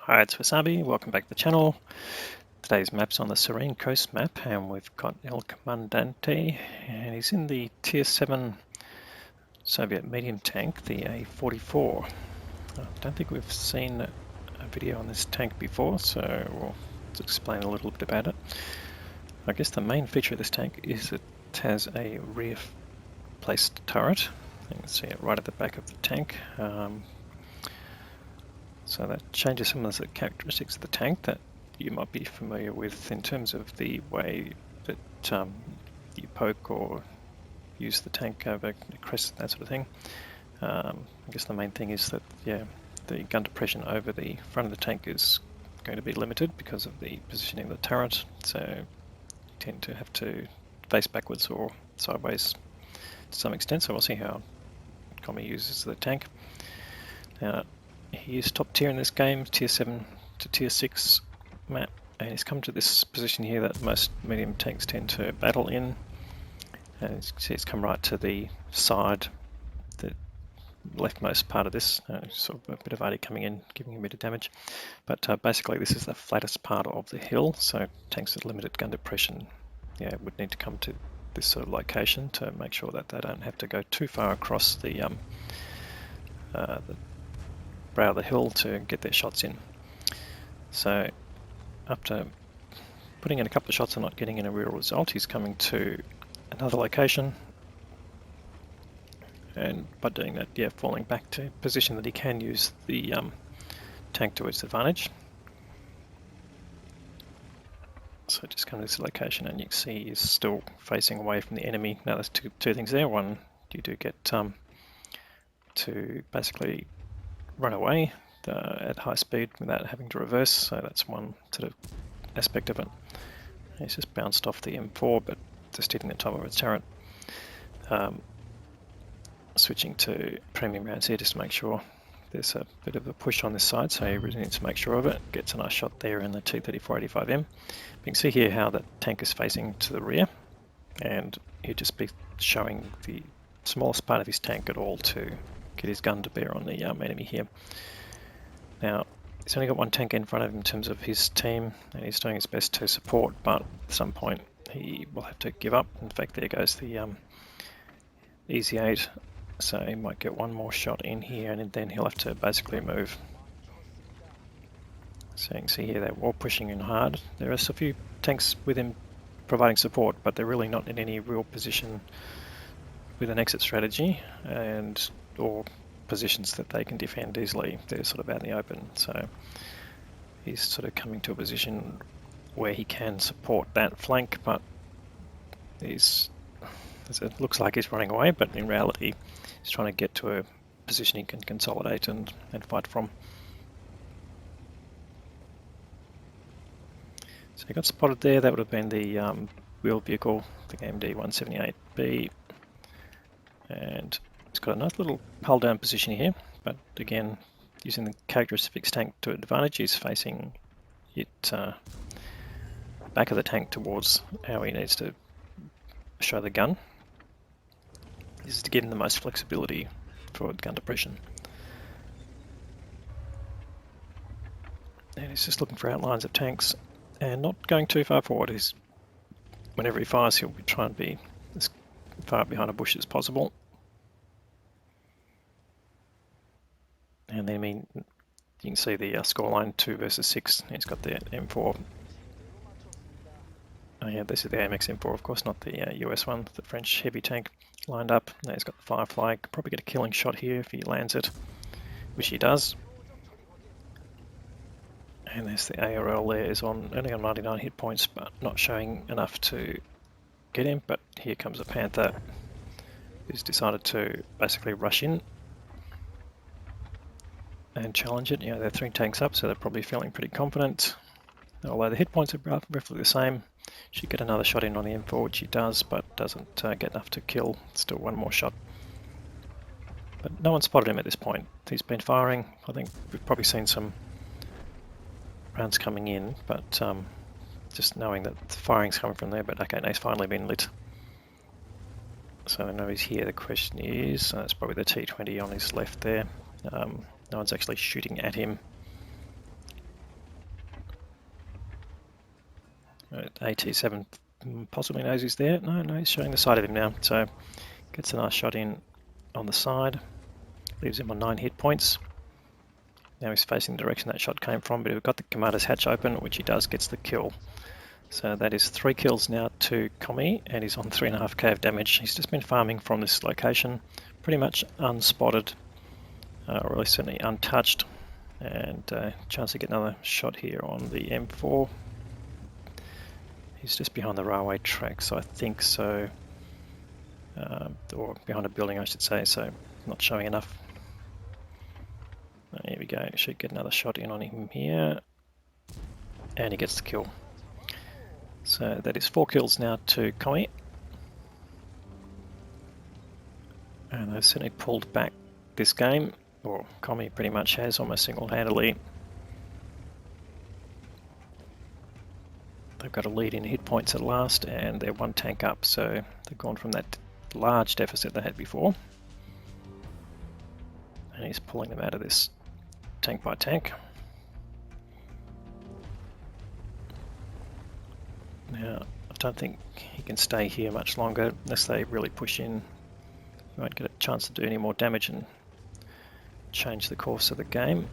Hi, it's Wasabi. Welcome back to the channel. Today's map's on the Serene Coast map, and we've got El Comandante, and he's in the Tier 7 Soviet medium tank, the A-44. I don't think we've seen a video on this tank before, so we'll explain a little bit about it. I guess the main feature of this tank is it has a rear-placed turret. You can see it right at the back of the tank. So that changes some of the characteristics of the tank that you might be familiar with in terms of the way that you poke or use the tank over the crest, that sort of thing. I guess the main thing is that, the gun depression over the front of the tank is going to be limited because of the positioning of the turret, so you tend to have to face backwards or sideways to some extent, so we'll see how Commie uses the tank. Now, he is top tier in this game, tier 7 to tier 6 map, and he's come to this position here that most medium tanks tend to battle in. And you can see it's come right to the side, the leftmost part of this, sort of a bit of AD coming in, giving him a bit of damage. But basically this is the flattest part of the hill, so tanks with limited gun depression would need to come to this sort of location to make sure that they don't have to go too far across the brow of the hill to get their shots in. So after putting in a couple of shots and not getting in a real result, he's coming to another location, and by doing that, falling back to a position that he can use the tank to its advantage. So just come to this location, and you can see he's still facing away from the enemy. Now there's two things there. One, you do get to basically run away at high speed without having to reverse, so that's one sort of aspect of it. He's just bounced off the M4, but just hitting the top of its turret. Switching to premium rounds here just to make sure there's a bit of a push on this side, so he really needs to make sure of it. Gets a nice shot there in the T-34-85M. You can see here how the tank is facing to the rear, and he'd just be showing the smallest part of his tank at all to get his gun to bear on the enemy here. Now, he's only got one tank in front of him in terms of his team, and he's doing his best to support, but at some point he will have to give up. In fact, there goes the Easy 8, so he might get one more shot in here, and then he'll have to basically move. So you can see here they're all pushing in hard. There are a few tanks with him providing support, but they're really not in any real position with an exit strategy or positions that they can defend easily. They're sort of out in the open, so he's sort of coming to a position where he can support that flank, but it looks like he's running away, but in reality he's trying to get to a position he can consolidate and fight from. So he got spotted there. That would have been the wheeled vehicle, the AMD-178B, and it's got a nice little hull down position here, but again, using the characteristics tank to advantage, he's facing it back of the tank towards how he needs to show the gun. This is to give him the most flexibility for gun depression. And he's just looking for outlines of tanks and not going too far forward. Whenever he fires, he'll be trying to be as far behind a bush as possible. And then you can see the scoreline 2 versus 6. He's got the M4. Oh yeah, this is the AMX M4, of course, not the US one, the French heavy tank lined up. Now he's got the Firefly. Could probably get a killing shot here if he lands it, which he does. And there's the ARL there, is only on 99 hit points, but not showing enough to get him. But here comes a Panther who's decided to basically rush in and challenge it. They're 3 tanks up, so they're probably feeling pretty confident. Although the hit points are roughly the same. Should get another shot in on the M4, which he does, but doesn't get enough to kill. Still one more shot. But no one spotted him at this point. He's been firing. I think we've probably seen some rounds coming in, but just knowing that the firing's coming from there, but okay, now he's finally been lit. So I know he's here. The question is, that's probably the T20 on his left there. No one's actually shooting at him. AT7 possibly knows he's there. No, he's showing the side of him now. So gets a nice shot in on the side. Leaves him on 9 hit points. Now he's facing the direction that shot came from, but we've got the commander's hatch open, which he does, gets the kill. So that is 3 kills now to Commie, and he's on 3.5k of damage. He's just been farming from this location, pretty much unspotted, or at least certainly untouched. And chance to get another shot here on the M4. He's just behind the railway tracks, I think so, or behind a building, I should say, so not showing enough. Here we go, should get another shot in on him here, and he gets the kill. So that is 4 kills now to Commie. And they've certainly pulled back this game, or Commie pretty much has, almost single-handedly. They've got a lead in hit points at last, and they're 1 tank up, so they've gone from that large deficit they had before. And he's pulling them out of this tank by tank. Now, I don't think he can stay here much longer unless they really push in. He won't get a chance to do any more damage and change the course of the game.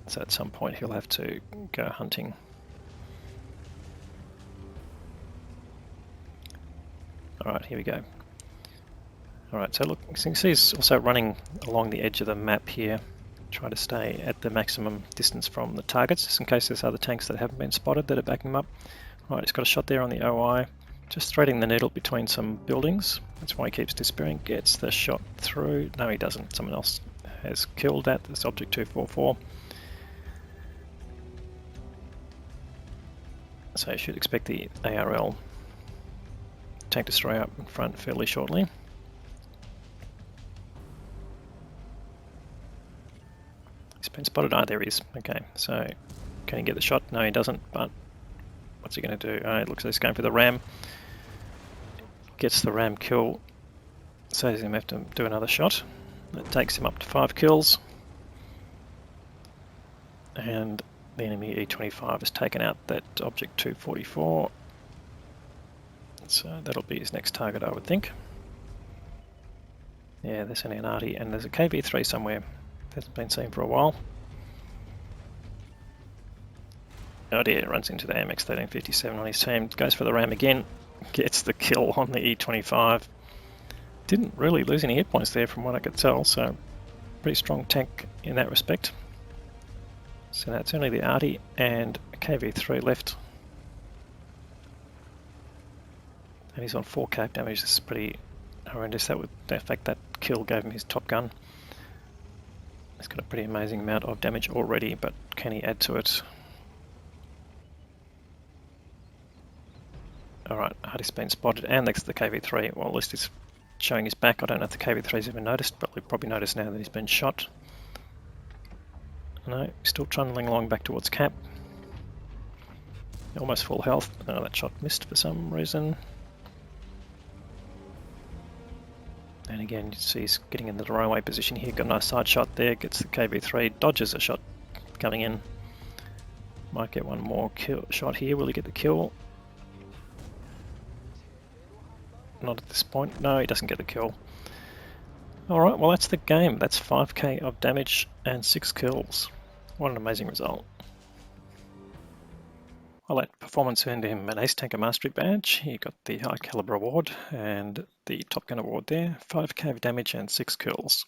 So at some point he'll have to go hunting. Alright, here we go. Alright, so look, you can see he's also running along the edge of the map here, trying to stay at the maximum distance from the targets, just in case there's other tanks that haven't been spotted that are backing him up. Right, he's got a shot there on the OI, just threading the needle between some buildings. That's why he keeps disappearing. Gets the shot through. No, he doesn't. Someone else has killed that. This object 244. So you should expect the ARL tank destroyer up in front fairly shortly. He's been spotted. Ah, there he is. Okay, so can he get the shot? No, he doesn't, but what's he going to do? It looks like he's going for the ram. Gets the ram kill. So he's going to have to do another shot. That takes him up to 5 kills. And the enemy E-25 has taken out that object 244. So that'll be his next target, I would think. Yeah, there's an arty, and there's a KV-3 somewhere. Hasn't been seen for a while. Oh dear, runs into the AMX-1357 on his team. Goes for the ram again. Gets the kill on the E-25. Didn't really lose any hit points there from what I could tell, so pretty strong tank in that respect. So that's only the arty and a KV-3 left. And he's on 4k damage. This is pretty horrendous. That would, in fact, that kill gave him his top gun. He's got a pretty amazing amount of damage already, but can he add to it? Alright, arty's been spotted, and next to the KV-3. Well, at least he's showing his back. I don't know if the KV-3's even noticed, but we've probably noticed now that he's been shot. No, still trundling along back towards cap. Almost full health. Oh, that shot missed for some reason. And again, you see he's getting into the railway position here. Got a nice side shot there. Gets the KV-3. Dodges a shot coming in. Might get one more shot here. Will he get the kill? Not at this point. No, he doesn't get the kill. Alright, well that's the game. That's 5k of damage and 6 kills. What an amazing result. Well, that performance earned him an Ace Tanker Mastery Badge. He got the High Caliber Award and the Top Gun Award there. 5k of damage and 6 kills.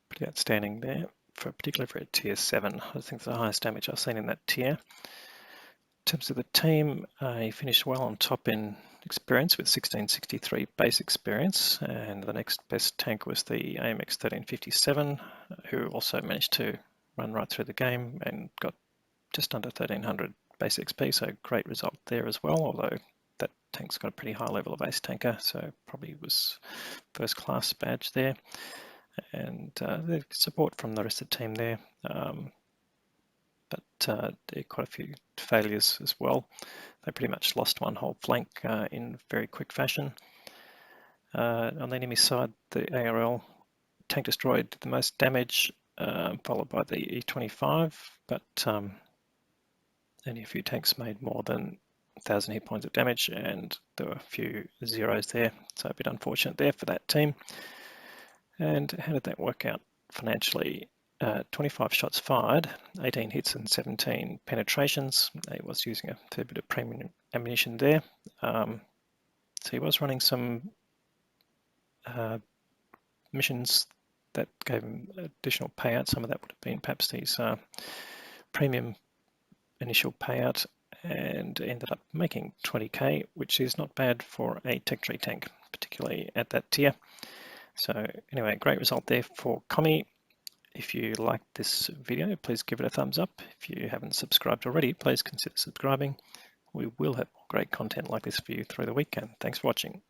Pretty outstanding there, particularly for a tier 7. I think it's the highest damage I've seen in that tier. In terms of the team, he finished well on top in experience with 1663 base experience, and the next best tank was the AMX 1357, who also managed to run right through the game and got just under 1300 base XP, so great result there as well, although that tank's got a pretty high level of ace tanker, so probably was first class badge there. And the support from the rest of the team there, but there are quite a few failures as well. They pretty much lost one whole flank in very quick fashion. On the enemy side, the ARL tank destroyed did the most damage, followed by the E-25, but only a few tanks made more than 1,000 hit points of damage, and there were a few zeros there, so a bit unfortunate there for that team. And how did that work out financially? 25 shots fired, 18 hits and 17 penetrations. He was using a fair bit of premium ammunition there. So he was running some missions that gave him additional payout. Some of that would have been perhaps his premium initial payout, and ended up making 20k, which is not bad for a Tech Tree tank, particularly at that tier. So anyway, great result there for Commie. If you liked this video, please give it a thumbs up. If you haven't subscribed already, please consider subscribing. We will have more great content like this for you through the weekend. Thanks for watching.